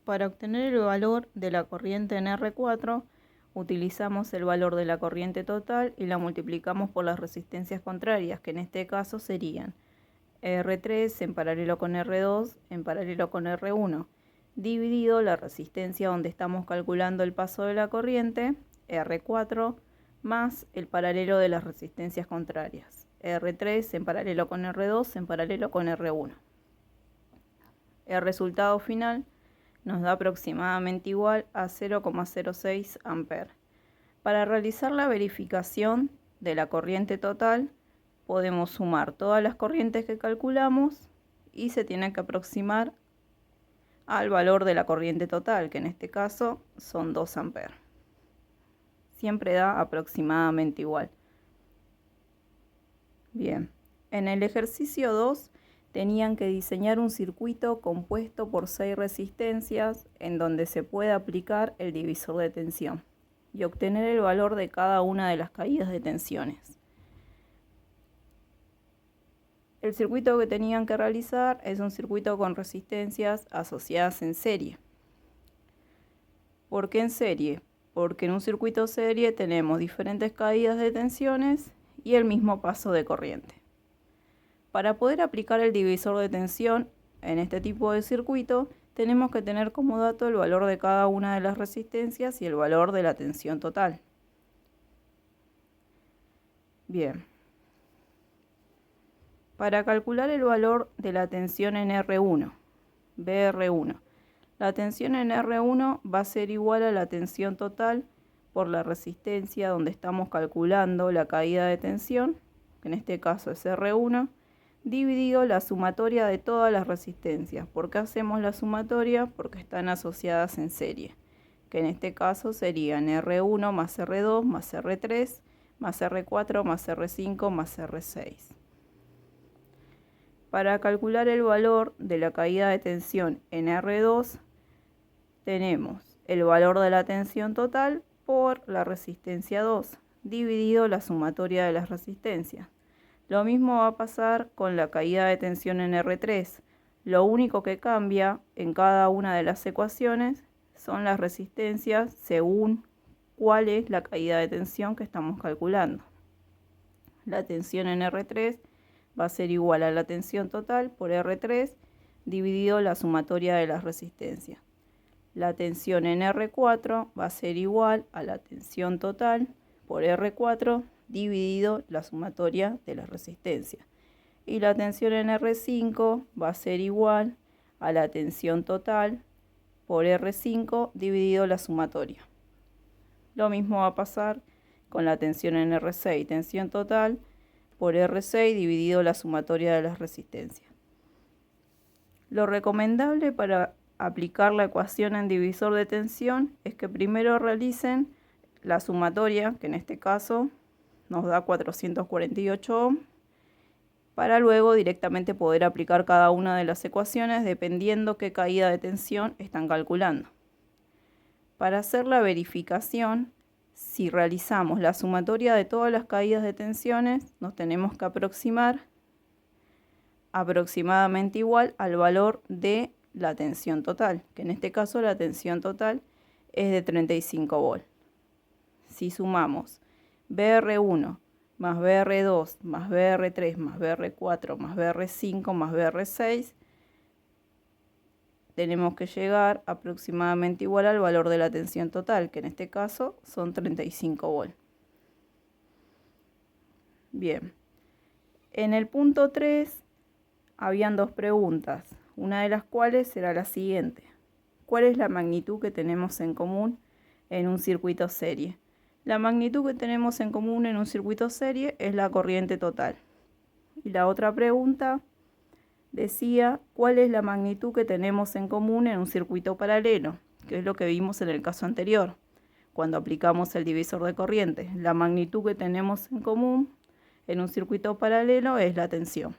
Para obtener el valor de la corriente en R4, utilizamos el valor de la corriente total y la multiplicamos por las resistencias contrarias, que en este caso serían R3 en paralelo con R2 en paralelo con R1, dividido la resistencia donde estamos calculando el paso de la corriente, R4, más el paralelo de las resistencias contrarias, R3 en paralelo con R2 en paralelo con R1. El resultado final nos da aproximadamente igual a 0,06 amperes. Para realizar la verificación de la corriente total, podemos sumar todas las corrientes que calculamos y se tiene que aproximar al valor de la corriente total, que en este caso son 2 amperes. Siempre da aproximadamente igual. Bien, en el ejercicio 2 tenían que diseñar un circuito compuesto por 6 resistencias en donde se puede aplicar el divisor de tensión y obtener el valor de cada una de las caídas de tensiones. El circuito que tenían que realizar es un circuito con resistencias asociadas en serie. ¿Por qué en serie? Porque en un circuito serie tenemos diferentes caídas de tensiones y el mismo paso de corriente. Para poder aplicar el divisor de tensión en este tipo de circuito, tenemos que tener como dato el valor de cada una de las resistencias y el valor de la tensión total. Bien. Para calcular el valor de la tensión en R1, BR1, la tensión en R1 va a ser igual a la tensión total por la resistencia donde estamos calculando la caída de tensión, que en este caso es R1, dividido la sumatoria de todas las resistencias. ¿Por qué hacemos la sumatoria? Porque están asociadas en serie, que en este caso serían R1 más R2 más R3 más R4 más R5 más R6. Para calcular el valor de la caída de tensión en R2, tenemos el valor de la tensión total por la resistencia 2, dividido la sumatoria de las resistencias. Lo mismo va a pasar con la caída de tensión en R3. Lo único que cambia en cada una de las ecuaciones son las resistencias según cuál es la caída de tensión que estamos calculando. La tensión en R3 va a ser igual a la tensión total por R3 dividido la sumatoria de las resistencias. La tensión en R4 va a ser igual a la tensión total por R4 dividido la sumatoria de las resistencias. Y la tensión en R5 va a ser igual a la tensión total por R5 dividido la sumatoria. Lo mismo va a pasar con la tensión en R6, tensión total por R6 dividido la sumatoria de las resistencias. Lo recomendable para aplicar la ecuación en divisor de tensión es que primero realicen la sumatoria, que en este caso nos da 448 ohm, para luego directamente poder aplicar cada una de las ecuaciones dependiendo qué caída de tensión están calculando. Para hacer la verificación, si realizamos la sumatoria de todas las caídas de tensiones, nos tenemos que aproximar aproximadamente igual al valor de la tensión total, que en este caso la tensión total es de 35 volts. Si sumamos BR1 más BR2 más BR3 más BR4 más BR5 más BR6, tenemos que llegar aproximadamente igual al valor de la tensión total, que en este caso son 35 volts. Bien, en el punto 3 habían dos preguntas, una de las cuales era la siguiente: ¿cuál es la magnitud que tenemos en común en un circuito serie? La magnitud que tenemos en común en un circuito serie es la corriente total. Y la otra pregunta decía, ¿cuál es la magnitud que tenemos en común en un circuito paralelo? Que es lo que vimos en el caso anterior, cuando aplicamos el divisor de corriente. La magnitud que tenemos en común en un circuito paralelo es la tensión.